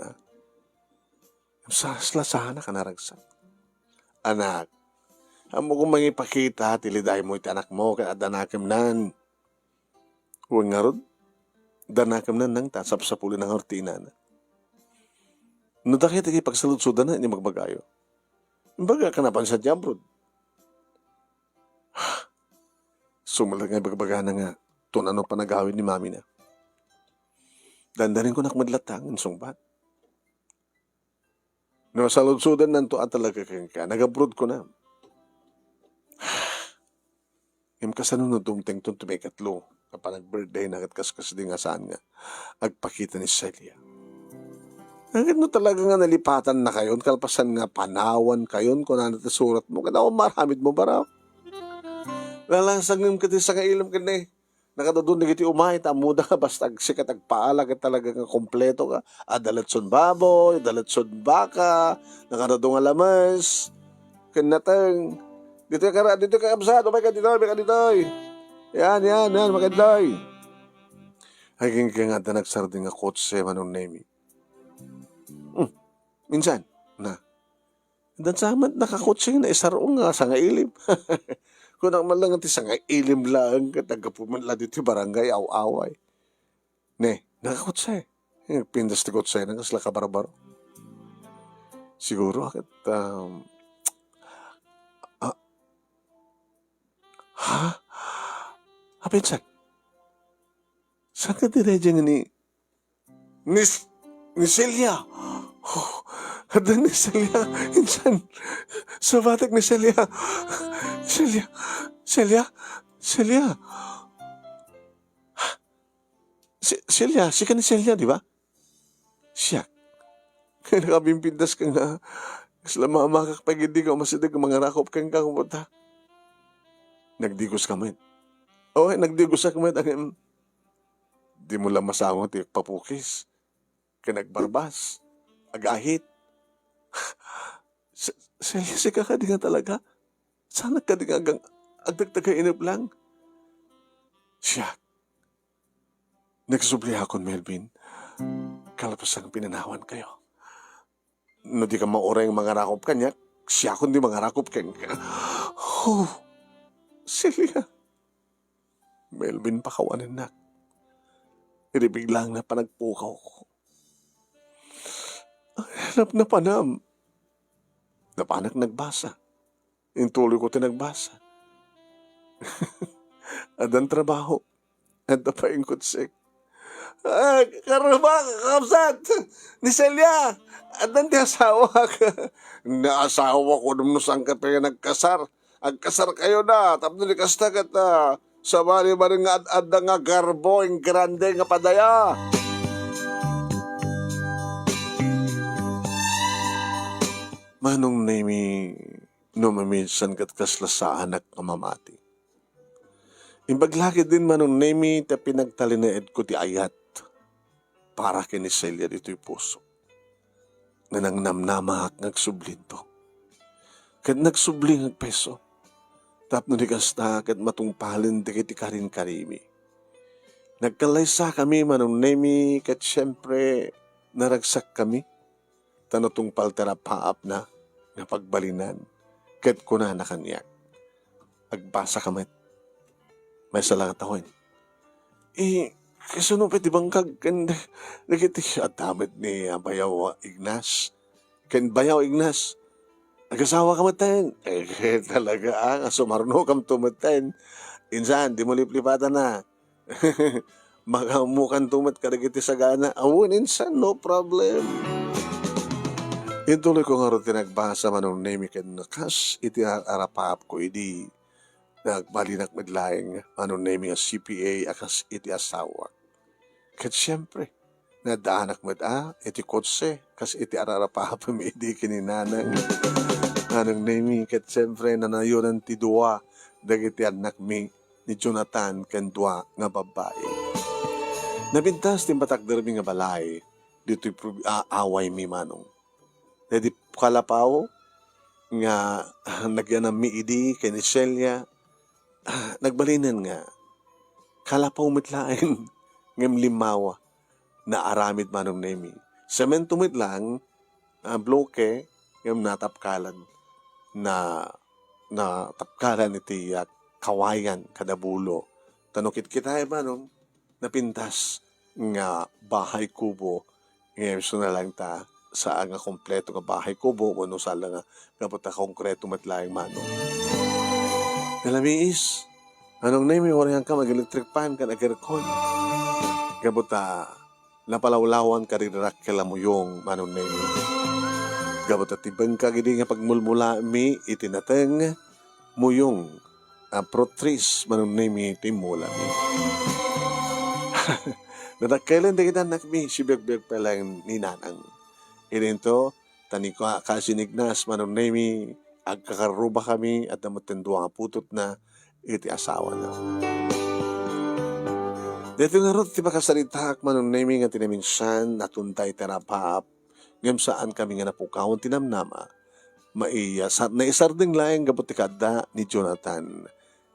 Saslasana ka naragsak. Anak, amo kong mangipakita tiliday mo iti anak mo kaya danakim nan. Huwag nga rod, danakim nan nang tasap-sapuli ng hortina na. Nadakit ikipagsaludsudan na, hindi magbagayo. Baga ka napan sa jambrod. Sumalag nga baga na nga. Tunano pa nagawin ni mami na. Dandanin ko nakmadlatang insong bat. No, sa lutsudan nanto at talaga ka. Nag-abroad ko na. Yung kasanunod tumteng tong tumikatlo. Kapag nag-birthday na kaskas din nga saan nga. Agpakita ni Celia. Agad no talaga nga nalipatan na kayon. Kalpasan nga panawan kayon. Kung ano surat mo. Kada ako maramit mo bara. Lalasang ng kati sa kailam ka na eh. Nakadudun na kiti umay. Tamuda ka basta sikat agpaala ka talaga nga kompleto ka. Dalatson baboy. Dalatson baka. Nakadudun nga lamas. Kanatang. Dito ka absado. May ka dito. Yan, magandang. Haging ka nga nagsarding nga kotse manong nemi. Minsan, na. Dan samat nakakotse na isarong nga sa nga ilim. Kung ang malang ti sa nga ilim lang, katagapuman lang dito barangay, aw-away. Ne, nakakotse. Pindas ti kotse na kasla kabarbaro. Siguro, akit, pinsan, saan ka diredya nga ni Celia? Oh, adan ni Celia, pinsan, sa batik ni Celia. Celia, si ka ni Celia, di ba? Siya. Kaya nakabimpindas ka nga, kasla mamakakpag hindi ka masidag mga rakop kang kakumputa. Nagdigos ka mo. Okay, nagdigos ka mo. Di mo lang masawang tiyak papukis. Kaya nagbarbas. Agahit. Si ka di nga talaga. Sana ka di nga hanggang agdagdagainip lang. Siya. Nagsubli ako, Melvin. Kalapas ang pinanawan kayo. No di ka maurang mga rakop kanya, siya kundi mga rakop kanya. Celia. Melvin pakawanan na. Iribig lang na panagpukaw ko. Ang hanap na panam. Napanak nagbasa. Yung tuloy ko tinagbasa. Adan trabaho. Anda pa yung kutsik. Karaba, kakapsat. Ni Celia. Adan di asawa ka. Naasawa ko nung nusang ka pa nagkasar. Agkasar kayo na. Tapos nikasta ka ta. Sa bari-bari nga ad-ad nga garbo. Yung grande nga padaya. Manong nami numaminsan kat kasla sa anak nga mamati. Imbaglaki din manong nami ta pinagtalinaed ko ti ayat para kini Celia dito'y puso. Na nang namnamak ngagsublin to. Kat nagsubling ang peso. Tapno ni kasta kat matungpalin di kiti karin karimi. Nagkalaysa kami manong nami kat syempre naragsak kami. Tanotong paltera paap na pagbalinan. Kat kuna na kanyak. Agbasa kamit. May salangat ako kaso no pwede bang nagiti at damit ni Bayaw Ignas. Ken Bayaw Ignas. Nag-asawa ka maten. Talaga sumarno kam tumaten. Insan, di mo liplipatan na. Magamukan tumat ka nagiti sagana. Awon insan, no problem. Ituloy ko nga rin tinagbasa manong name ken nakas iti arapap ko idi nagbalinak medlaing manong name nga CPA akas iti asawa. Kat siyempre, nadaanak med iti kotse kas iti ararapap mi idi kininanang manong name kat siyempre nanayunan ti dua dagiti anak mi ni Jonathan ken dua nga babae. Nabintas ti batakder mi nga balay dito'y away mi manong. Jadi kalapaw nga nagyan ng miidi kay ni Celia nagbalinan nga kalapaw mitlain ngem limawa na aramid manong nemi. Semento mitlang bloke ngem natapkalan na tapkalan iti kawayan kadabulo. Tanukit kita manong napintas nga bahay kubo ngem so na lang ta sa nga kompleto nga bahay ko buo no sala nga kapot na konkreto matlayang mano. Kalamiis, anong na may orihan ka mag-electric fan ka nag-aircon. Kapot napalawlawan ka rin rakela mo yung manong na kapot tibang ka gini nga pagmulmula mi itinateng mo yung protris manong na mi timula mi. Nadakailan di kita nakmi si Beg pala yung ninanang. Irinto, tani ko kasinignas manong nemi agkakaruba kami at namatendo nga putot na iti asawa na. Dito nga ron, ti makasalitak manong nemi nga tinaminsan natuntay terapap ngam saan kami nga napukawon tinamnama naisarding laeng gabot ti kada ni Jonathan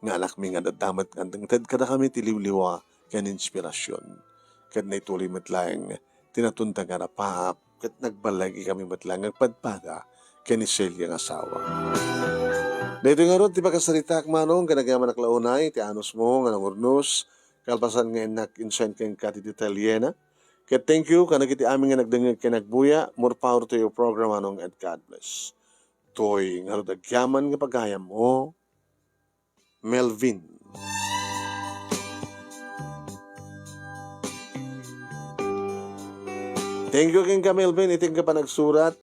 nga anak mi nga nadamat nga ted kada kami tiliwliwa ken inspirasyon ket naituloy matlaeng tinatunta nga napap ket nagbalagi kami matlang nagpadpada ken ni Celia nga asawa. Dito nga ron, ti pagkasalitak manong kanagyaman naklaunay, ti anos mo nga nangurnos, kalpasan nga enak insen ken kati Italiana. Ket thank you kanagiti amin nga nagdengeg ken nagbuya, more power to your program manong and God bless. Toy nga agyaman nga pagayam mo, Melvin. Thank you ken ka Melvin, iting ka pa nagsurat.